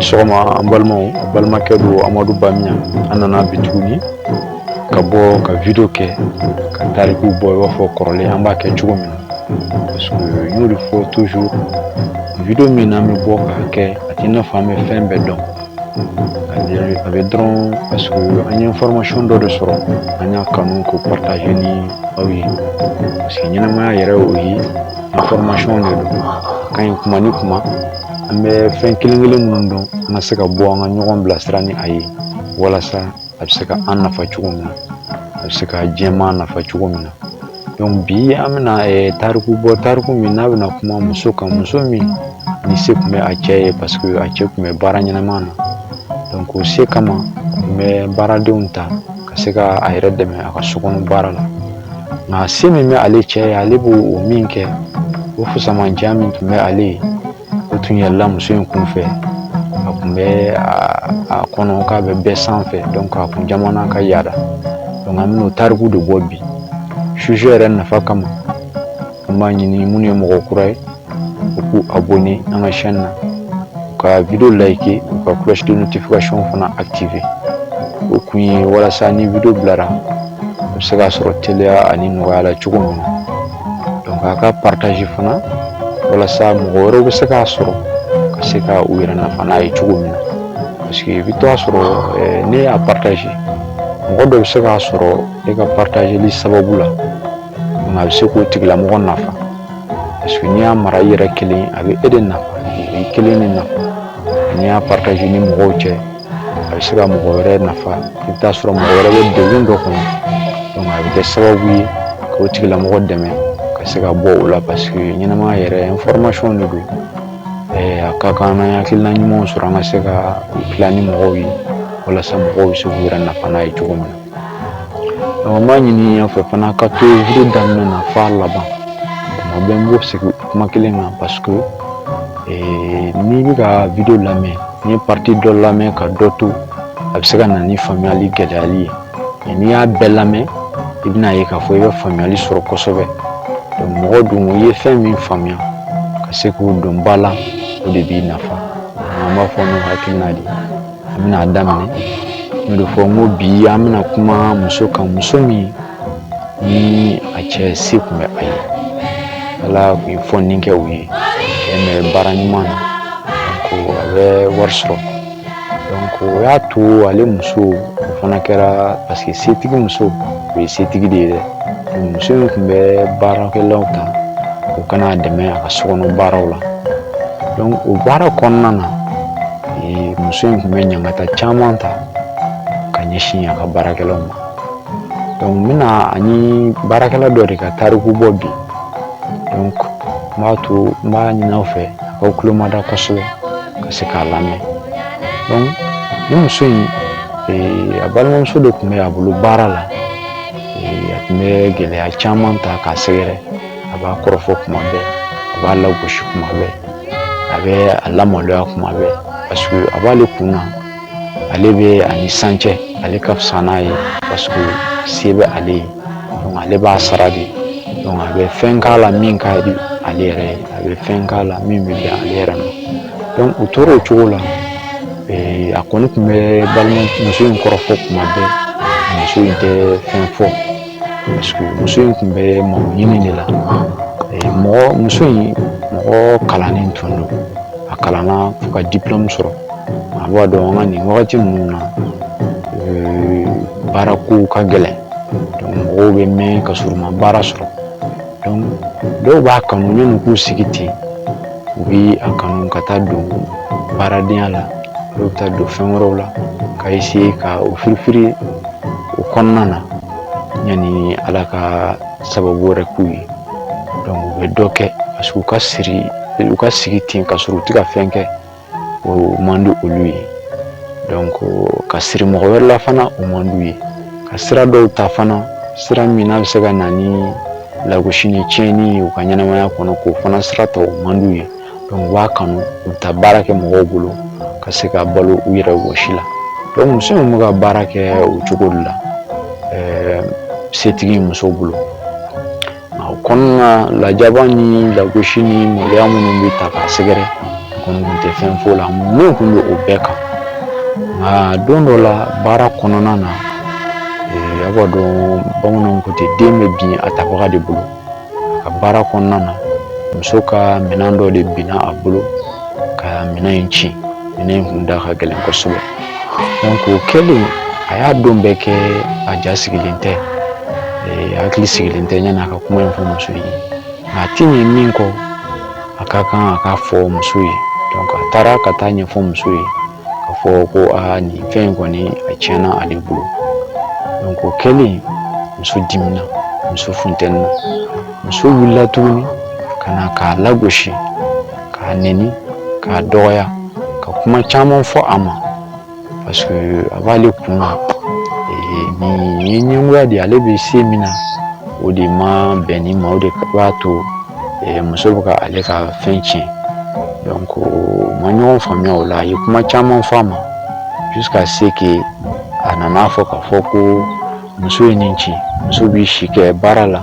sɔgɔma an balimakɛ don Amadu Bamiya an nana bi tuguni ka bɔ ka video kɛ ka tariku bɔ i b'a fɔ kɔrɔlen an b'a kɛ cogo min na parce que n y'o de fɔ toujours video min n'an bɛ bɔ k'a kɛ a t'i n'a fɔ an bɛ fɛn bɛɛ dɔn a bɛ dɔrɔn parce que an ye information dɔ de sɔrɔ an y'a kanu k'o partager ni aw ye parce que ɲɛnamaya yɛrɛ y'o ye information de don ka ɲi kuma ni kuma an bɛ fɛn kelen minnu dɔn an ka se ka bɔ an ka ɲɔgɔn bilasira ni a ye walasa a bɛ se ka an nafa cogo min na a bɛ se ka jɛman nafa cogo min na donc bi an bɛna tariku min n'a bɛna kuma muso kan muso min ni se tun bɛ a cɛ ye parce que a cɛ tun bɛ baara ɲɛnama na donc o se kama a tun bɛ baaradenw ta ka se ka a yɛrɛ dɛmɛ a ka sokɔnɔ baara la nka se min bɛ ale cɛ ye ale b'o min kɛ o fusamandiya min tun bɛ ale ye o tun yɛlɛla muso in kunfɛ a tun bɛ a kɔnɔ k'a bɛ bɛɛ sanfɛ donc a kun jamana ka yaada donc an bɛn'o tariku de bɔ bi sujet yɛrɛ nafa kama an b'a ɲini minnu ye mɔgɔ kura ye u k'u abonné an ka chaîne na ka video liker u ka cloche de notification fana activer o kun ye walasa ni video bilara a bɛ se ka sɔrɔ teliya ani nɔgɔya la cogo min na donc a ka partage fana walasa mɔgɔ wɛrɛw bɛ se k'a sɔrɔ ka se ka u yɛrɛ nafa n'a ye cogo min na parce que i bɛ to a sɔrɔ ne y'a partage mɔgɔ dɔ bɛ se k'a sɔrɔ e ka partageli sababu la donc a bɛ se k'o tigilamɔgɔ nafa parce que n'i y'a mara i yɛrɛ kelen a bɛ e de nafa i kelen de nafa n'i y'a partage ni mɔgɔw cɛ a bɛ se ka mɔgɔ wɛrɛ nafa i bɛ taa sɔrɔ mɔgɔ wɛrɛ bɛ degun dɔ kɔnɔ donc a bɛ kɛ sababu ye k'o tigilamɔgɔ dɛmɛ ka se ka bɔ o la parce que ɲɛnamaya yɛrɛ information de don a ka kan n'an hakilina ɲumanw sɔrɔ an ka se ka tila ni mɔgɔw ye walasa mɔgɔw bɛ se k'u yɛrɛ nafa n'a ye cogo min na donc an b'a ɲini yan fɛ fana ka to video daminɛ na f'a laban tuma bɛɛ n b'o segin kuma kelen kan parce que n'i bɛ ka video lamɛn n'i ye partie dɔ lamɛn ka dɔ to a bɛ se ka na ni faamuyali gɛlɛyali ye mais n'i y'a bɛɛ lamɛn i bɛna ye k'a fɔ i bɛ faamuyali sɔrɔ kosɛbɛ donc mɔgɔ dun i ye fɛn min faamuya ka se k'o don ba la o de b'i nafa an b'a fɔ n'o hakilina de an bɛna daminɛ n'o de fɔ n ko bi an bɛna kuma muso kan muso min ni a cɛ se tun bɛ a ye ala tun ye fɔnni kɛ o ye cɛ bɛ baara ɲuman na donc a bɛ wari sɔrɔ donc o y'a to ale muso o fana kɛra parce que setigi muso o ye setigi de ye dɛ muso in tun bɛ baarakɛlaw ta o kana dɛmɛ a ka sokɔnɔ baaraw la donc o baara kɔnɔna na muso in tun bɛ ɲangata caman ta ka ɲɛsin a ka baarakɛlaw ma donc n bɛna ani baarakɛla dɔ de ka tariku bɔ bi donc n b'a to n b'a ɲini aw fɛ a k'aw tulo mada kosɛbɛ ka se k'a lamɛn donc ni muso in a balimamuso de tun bɛ a bolo baara la a tun bɛ gɛlɛya caman ta k'a sɛgɛrɛ a b'a kɔrɔfɔ kuma bɛɛ a b'a lagosi kuma bɛɛ a bɛ a lamaloya kuma bɛɛ parce que a b'ale kun na ale bɛ ani san cɛ ale ka fisa n'a ye parce que se bɛ ale ye donc ale b'a sara de donc a bɛ fɛn k'a la min ka di ale yɛrɛ ye a bɛ fɛn k'a la min bɛ bɛn ale yɛrɛ ma donc u tora o cogo la a kɔni tun bɛ balimamuso in kɔrɔfɔ kuma bɛɛ muso in tɛ fɛn fɔ parce que muso in tun bɛ mako ɲini de la muso in mɔgɔ kalannen tun don a kalanna fo ka diplôme sɔrɔ a b'a dɔn an ka nin wagati ninnu na baarako ka gɛlɛn donc mɔgɔw bɛ mɛn ka sɔrɔ u ma baara sɔrɔ donc dɔw b'a kanu yanni k'u sigi ten u bɛ a kanu ka taa don baaradenya la dɔw bɛ taa don fɛn wɛrɛw la ka essayer ka o firifiri o kɔnɔna na yanni ala ka sababu wɛrɛ k'u ye donc u bɛ dɔ kɛ parce que u ka sigi ten ka sɔrɔ u tɛ ka fɛn kɛ o man di olu ye donc ka siri mɔgɔ wɛrɛ la fana o man d'u ye ka sira dɔw ta fana sira min n'a bɛ se ka na ni lagosi ni tiɲɛni ye u ka ɲɛnamaya kɔnɔ k'o fana sira ta o man d'u ye donc u b'a kanu u bɛ taa baara kɛ mɔgɔw bolo ka se ka balo u yɛrɛ wɔsi la donc muso in bɛ ka baara kɛ o cogo de la setigi muso bolo o kɔnɔna lajaba ni lagosi ni maloya minnu bɛ ta k'a sɛgɛrɛ kɔni kun tɛ fɛn fo la mun kun bɛ o bɛɛ kan nka don dɔ la baara kɔnɔna na a b'a dɔn bamananw ko ten den bɛ bin a tabaga de bolo a ka baara kɔnɔna na muso ka minɛn dɔ de binna a bolo ka minɛn in ci minɛn in kun da ka gɛlɛn kosɛbɛ donc o kɛlen a y'a don bɛɛ kɛ a ja sigilen tɛ hakili sigilen tɛ yanni a ka kuma in fɔ muso ye nka a ti ɲɛ min kɔ a ka kan a ka fɔ muso ye donc a taara ka taa ɲɛfɔ muso ye ka fɔ ko nin fɛn in kɔni a tiɲɛna ale bolo donc o kɛlen muso dimina muso funtɛnina muso wulila tuguni ka na k'a lagosi k'a nɛni k'a dɔgɔya ka kuma caman fɔ a ma parce que a b'ale kun na nin ye ɲɛngoya de ale bɛ se min na o de ma bɛn ni ma o de b'a to muso bɛ ka ale ka fɛn tiɲɛ donc ma ɲɔgɔn faamuya o la a ye kuma caman fɔ a ma jusqu'à ce que a nana fɔ k'a fɔ ko muso ye nin ci muso b'i si kɛ baara la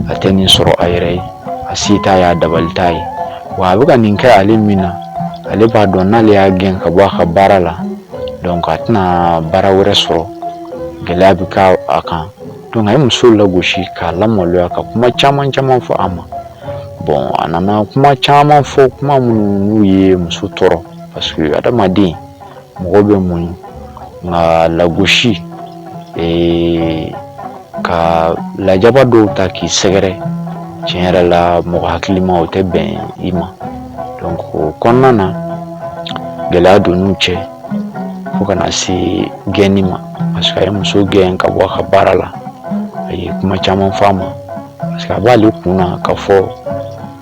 a tɛ nin sɔrɔ a yɛrɛ ye a si t'a ye a dabali t'a ye wa a bɛ ka nin kɛ ale min na ale b'a dɔn n'ale y'a gɛn ka bɔ a ka baara la donc a tɛna baara wɛrɛ sɔrɔ gɛlɛya bɛ k'a kan donc a ye muso lagosi k'a lamaloya ka kuma caman caman fɔ a ma bon a nana kuma caman fɔ kuma minnu n'u ye muso tɔɔrɔ parce que adamaden mɔgɔ bɛ muɲu nka lagosi ka lajaba dɔw ta k'i sɛgɛrɛ tiɲɛ yɛrɛ la mɔgɔ hakilima o tɛ bɛn i ma donc o kɔnɔna na gɛlɛya donn'u cɛ fo ka na se gɛnni ma parce que a ye muso gɛn ka bɔ a ka baara la a ye kuma caman fɔ a ma parce que a b'ale kun na k'a fɔ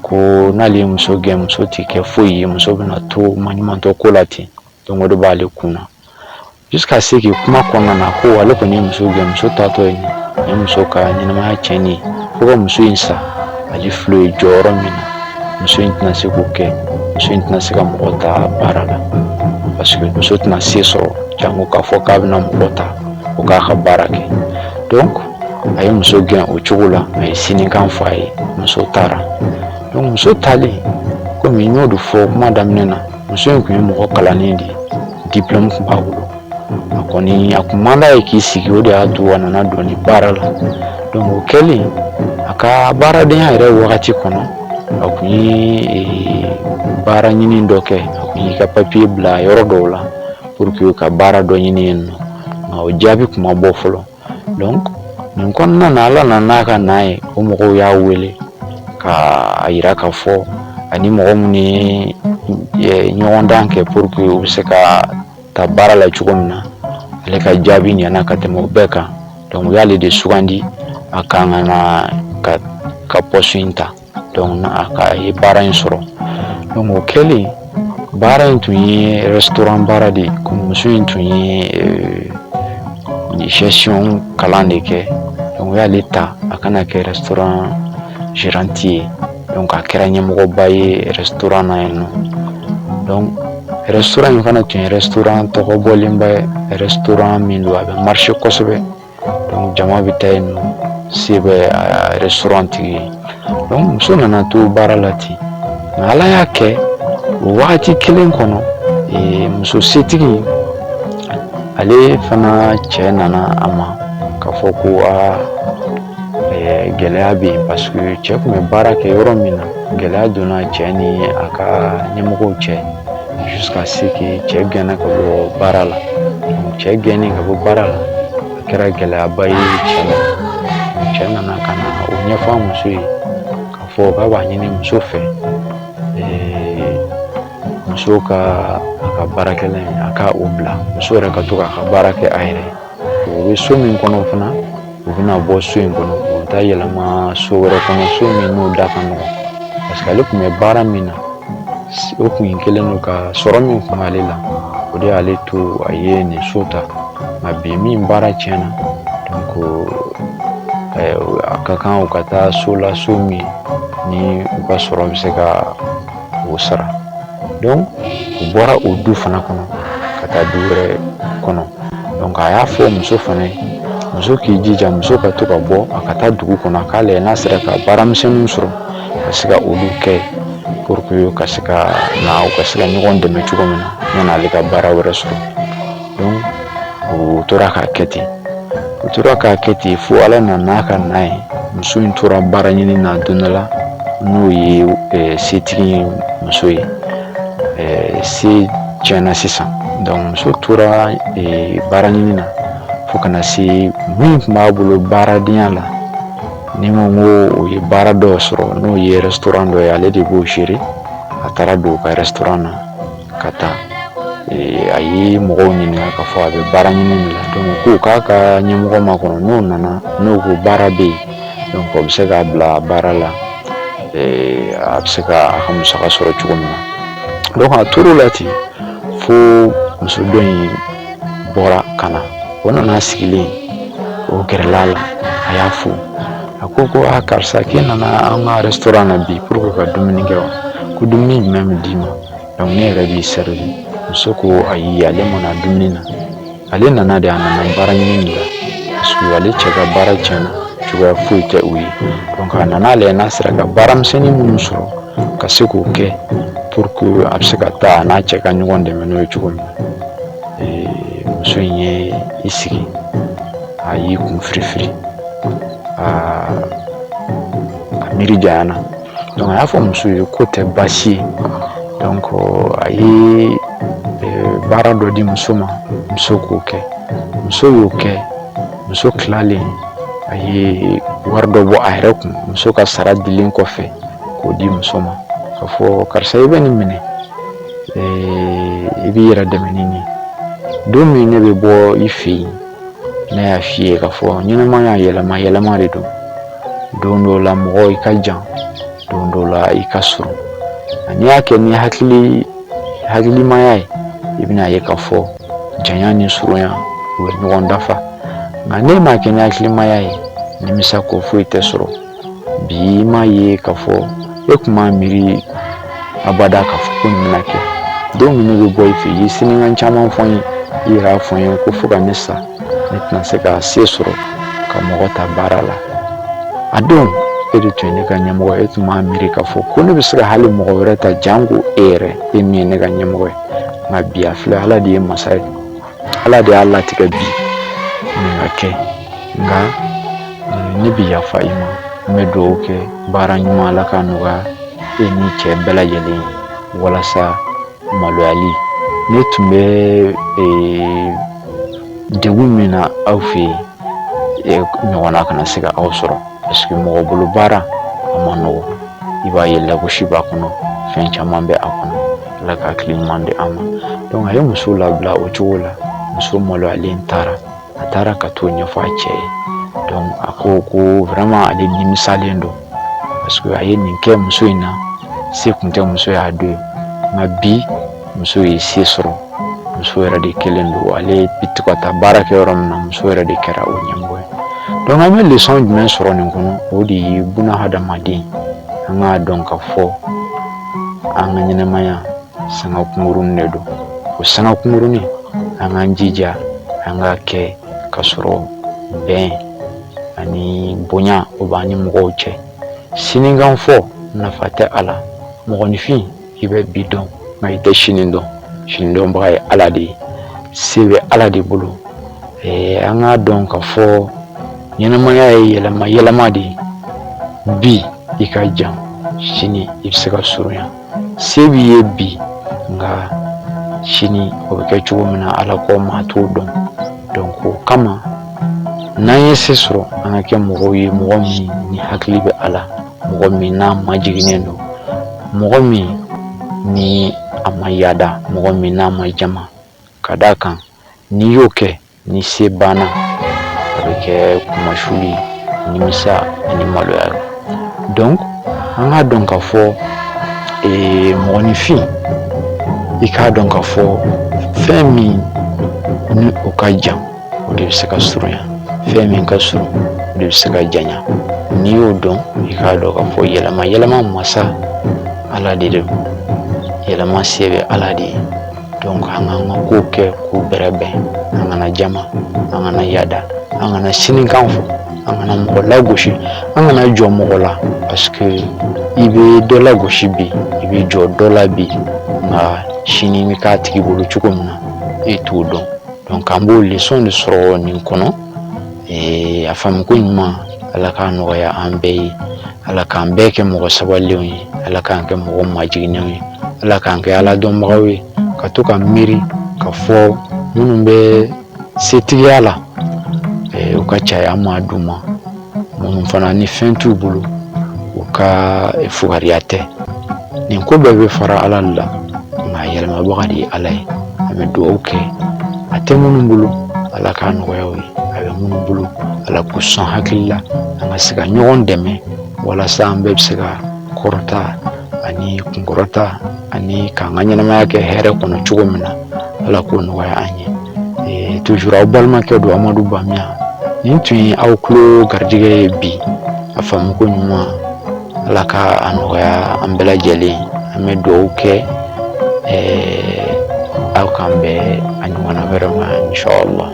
ko n'ale ye muso gɛn muso tɛ kɛ foyi ye muso bɛna to maɲumantɔ ko la ten donc o de b'ale kun na jusqu'à ce que kuma kɔnɔna na ko ale kɔni ye muso gɛn muso taatɔ ye nin ye muso ka ɲɛnamaya tiɲɛni ye fo ka muso in sa ale filɛ ye jɔyɔrɔ min na muso in tɛna se k'o kɛ muso in tɛna se ka mɔgɔ ta baara la parce que muso tɛna se sɔrɔ jango k'a fɔ k'a bɛna mɔgɔ ta o k'a ka baara kɛ donc a ye muso gɛn o cogo la a ye sinikan fɔ a ye muso taara donc muso talen komi n y'o de fɔ kuma daminɛ na muso in kun ye mɔgɔ kalannen de ye diplôme kun b'a bolo a kɔni a kun man d'a ye k'i sigi o de y'a to a nana don ni baara la donc o kɛlen a ka baaradenya yɛrɛ wagati kɔnɔ a kun ye baara ɲini dɔ kɛ a kun y'i ka papier bila yɔrɔ dɔw la pour que ka baara dɔ ɲini yen nɔ nka o jaabi kun ma bɔ fɔlɔ donc nin kɔnɔna na ala nana ka na ye o mɔgɔw y'a wele ka yira k'a fɔ ani mɔgɔ minnu ye ɲɔgɔn dan kɛ pour que u bɛ se ka ta baara la cogo min na ale ka jaabi ɲɛna ka tɛmɛ o bɛɛ kan donc u y'ale de sugandi a kan na ka poste in ta donc a ye baara in sɔrɔ donc o kɛlen baara in tun ye restaurant baara de ye komi muso in tun ye gestion kalan de kɛ donc u y'ale ta a kana kɛ restaurant gérante ye donc a kɛra ɲɛmɔgɔba ye restaurant na yen nɔ donc restaurant in fana tun ye restaurant tɔgɔ bɔlenba ye restaurant min don a bɛ marché kosɛbɛ donc jama bɛ taa yen nɔ se bɛ restaurant tigi ye donc muso nana to baara la ten nka ala y'a kɛ o wagati kelen kɔnɔ muso setigi ale fana cɛ nana a ma k'a fɔ ko gɛlɛya bɛ yen parce que cɛ tun bɛ baara kɛ yɔrɔ min na gɛlɛya donna cɛ ni a ka ɲɛmɔgɔw cɛ jusqu'à ce que cɛ gɛnna ka bɔ baara la donc cɛ gɛnni ka bɔ baara la a kɛra gɛlɛyaba ye cɛ ma cɛ nana ka na o ɲɛfɔ a muso ye k'a fɔ k'a b'a ɲini muso fɛ muso ka a ka baarakɛla in a ka o bila muso yɛrɛ ka to k'a ka baara kɛ a yɛrɛ ye o bɛ so min kɔnɔ fana u bɛna bɔ so in kɔnɔ u bɛ taa yɛlɛma so wɛrɛ kɔnɔ so min n'o da ka nɔgɔn parce que ale tun bɛ baara min na o kun kelen don ka sɔrɔ min kun b'ale la o de y'ale to a ye nin so ta nka bi min baara tiɲɛna donc a ka kan u ka taa so la so min ni u ka sɔrɔ bɛ se ka o sara donc u bɔra o du fana kɔnɔ ka taa du wɛrɛ kɔnɔ donc a y'a fɔ muso fana ye muso k'i jija muso ka to ka bɔ a ka taa dugu kɔnɔ a k'a lajɛ n'a sera ka baaramisɛnninw sɔrɔ ka se ka olu kɛ pour pour que ka se ka na o ka se ka ɲɔgɔn dɛmɛ cogo min na yani ale ka baara wɛrɛ sɔrɔ. Donc o tora k'a kɛ ten, o tora k'a kɛ ten fo ala nana ka na ye muso in tora baara ɲini na don dɔ la n'o ye setigi muso ye, se tiɲɛna sisan. Donc muso tora baara ɲini na fo kana se min tun b'a bolo baaradenya la, ni n ko o ye baara dɔ sɔrɔ n'o ye restaurant dɔ ye, ale de b'o gérer. A taara don u ka restaurant na ka taa, a ye mɔgɔw ɲininka k'a fɔ a bɛ baara ɲini de la. Donc ko k'a ka ɲɛmɔgɔ makɔnɔ n'o nana n'o ko baara bɛ yen, donc o bɛ se k'a bila baara la, a bɛ se ka a ka musaka sɔrɔ cogo min na. Donc a tor'o la ten fo muso dɔ in bɔra ka na, o nana sigilen o gɛrɛla la, a y'a fo, a ko karisa k'e nana an ka restaurant na bi pour que ka dumuni kɛ wa, ko dumuni jumɛn bɛ d'i ma, donc ne yɛrɛ b'i servir. Muso ko ayi, ale mana dumuni na, ale nana de, a nana baara ɲini de la parce que ale cɛ ka baara tiɲɛna, cogoya foyi tɛ u ye. Donc a nana lajɛ n'a sera ka baaramisɛnnin minnu sɔrɔ ka se k'o kɛ pour que a bɛ se ka taa a n'a cɛ ka ɲɔgɔn dɛmɛ n'o ye cogo min na. Muso in ye i sigi, a y'i kun firifiri, a miiri janyana. Donc a y'a fɔ muso ye ko tɛ baasi ye. Donc a ye baara dɔ di muso ma, muso k'o kɛ, muso y'o kɛ, muso tilalen a ye wari dɔ bɔ a yɛrɛ kun, muso ka sara dilen kɔfɛ k'o di muso ma, k'a fɔ karisa i bɛ nin minɛ, i b'i yɛrɛ dɛmɛ nin ye. Don min ne bɛ bɔ i fɛ yen, ne y'a f'i ye k'a fɔ ɲɛnɛmaya yɛlɛma yɛlɛma de don. Don dɔw la mɔgɔ i ka jan, don dɔw la i ka surun. N'i y'a kɛ ni hakilimaya ye, i bɛna ye k'a fɔ janya ni surunya u bɛ ɲɔgɔn dafa. Nka n'e m'a kɛ ni hakilimaya ye, nimisa ko foyi tɛ sɔrɔ. Bi i m'a ye k'a fɔ e tun m'a miiri abada k'a fɔ ko nin bɛna kɛ. Don min ne bɛ bɔ i fɛ yen, i ye sinikan caman fɔ n ye, i yɛrɛ y'a fɔ n ye ko fo ka ne sa ne tɛna se ka se sɔrɔ ka mɔgɔ ta baara la. A don e de tun ye ne ka ɲɛmɔgɔ, e tun m'a miiri k'a fɔ ko ne bɛ se ka hali mɔgɔ wɛrɛ ta janko e yɛrɛ, e min ye ne ka ɲɛmɔgɔ ye. Nka bi a filɛ, ala de ye masa ye, ala de y'a latigɛ bi nin ka kɛ. Nka ne bɛ yafa i ma, n bɛ dugawu kɛ baara ɲuman ala ka nɔgɔya e ni cɛ bɛɛ lajɛlen walasa maloyali. Ne tun bɛ degun min na aw fɛ yen, ɲɔgɔnna kana se ka aw sɔrɔ parce que mɔgɔ bolo baara a ma nɔgɔ. I b'a ye lagosi b'a kɔnɔ, fɛn caman bɛ a kɔnɔ. Ala ka hakili ɲuman di an ma. Donc a ye muso labila o cogo la, muso maloyalen taara, a taara ka t'o ɲɛfɔ a cɛ ye. Donc a ko vraiment ale nimisalen don parce que a ye nin kɛ muso in na, se kun tɛ muso y'a don ye. Nka bi muso ye se sɔrɔ, muso yɛrɛ de kelen don, ale bi to ka taa baara kɛ yɔrɔ min na, muso yɛrɛ de kɛra o ɲɛmɔgɔ ye. Donc an bɛ leçon jumɛn sɔrɔ nin kɔnɔ, o de ye bunahadamaden an k'a dɔn ka fɔ an ka ɲɛnɛmaya sanga kunkurunin de don. O sanga kunkurunin an k'an jija an k'a kɛ ka sɔrɔ bɛn ani bonya o b'an ni mɔgɔw cɛ. Sinikan fɔ nafa tɛ a la, mɔgɔninfin i bɛ bi dɔn nka i tɛ sini dɔn, sini dɔnbaga ye ala de ye, se bɛ ala de bolo. An k'a dɔn ka fɔ ɲɛnɛmaya ye yɛlɛma yɛlɛma de ye. Bi i ka jan, sini i bɛ se ka surunya. Se b'i ye bi nka sini o bɛ kɛ cogo min na ala ko maa t'o dɔn. Donc o kama n'an ye se sɔrɔ an ka kɛ mɔgɔw ye, mɔgɔ min ni hakili bɛ ala, mɔgɔ min n'a majiginnen don, mɔgɔ min ni a ma yaada, mɔgɔ min n'a ma jama. Ka d'a kan n'i y'o kɛ, ni se banna a bɛ kɛ kumasuli, nimisa ani maloya. Donc an k'a dɔn ka fɔ mɔgɔninfin i k'a dɔn ka fɔ fɛn min ni o ka jan o de bɛ se ka surunya, fɛn min ka surun o de bɛ se ka janya. N'i y'o dɔn i k'a dɔn ka fɔ yɛlɛma yɛlɛma masa ala de don, yɛlɛma se bɛ ala de ye. donc an k'an ka kow kɛ k'u bɛrɛbɛn, an kana jama, an kana yada, an kana sinikan fɔ, an kana mɔgɔ lagosi, an kana jɔ mɔgɔ la parce que i bɛ dɔ lagosi bi, i bɛ jɔ dɔ la bi, nka sini bɛ k'a tigi bolo cogo min na e t'o dɔn. donc an b'o leçon de sɔrɔ nin kɔnɔ, a faamuko ɲuman Ala k'a nɔgɔya an bɛɛ ye, Ala k'an bɛɛ kɛ mɔgɔ sabalilenw ye, Ala k'an kɛ mɔgɔ majiginɛw ye, Ala k'an kɛ Ala dɔnbagaw ye, ka to ka miiri ka fɔ minnu bɛ setigiya la u ka caya an ma d'u ma, minnu fana ni fɛn t'u bolo u ka fugariya tɛ. nin ko bɛɛ bɛ fara Ala la, nka yɛlɛmabaga de ye Ala ye. an bɛ dugawu kɛ a tɛ minnu bolo Ala k'a nɔgɔya u ye, a bɛ minnu bolo Ala k'u sɔn hakili la, an ka se ka ɲɔgɔn dɛmɛ walasa an bɛɛ bɛ se ka kɔrɔta ani kunkɔrɔta ani k'an ka ɲɛnamaya kɛ hɛrɛ kɔnɔ cogo min na, Ala k'o nɔgɔya an ye. toujours aw balimakɛ don Amadu Bamiyan. nin tun ye aw tulo garijɛgɛ ye bi, a faamuko ɲuman Ala ka a nɔgɔya an bɛɛ lajɛlen. an bɛ dugawu kɛ aw k'an bɛn a ɲɔgɔnna wɛrɛ ma, inshallah.